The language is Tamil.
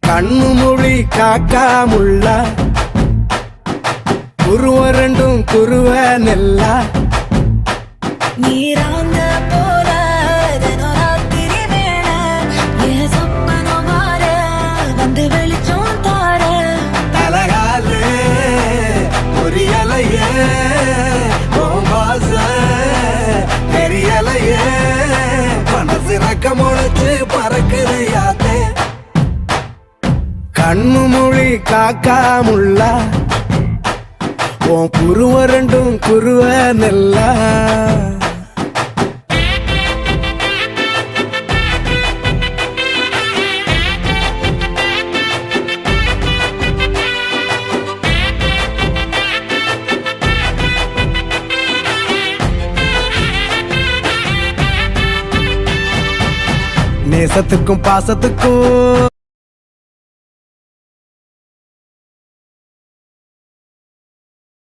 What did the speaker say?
கண்ணு மொழி காக்காமுள்ள குருவ ரெண்டும் குருவ நெல்லா நீராங்க போல தினராத்திரி வேளை என் சொப்பனம் மாற வந்து வெளிச்சம் தார தலகாலே பொரியலையே ஓம்பாச பெரியலையே மனசு ரக்க முளைச்சு பறக்குது யாத்தே கண்ணு மொழி காக்காமுள்ள உன் குருவ ரெண்டும் குருவ நெல்லா நேசத்துக்கும் பாசத்துக்கும்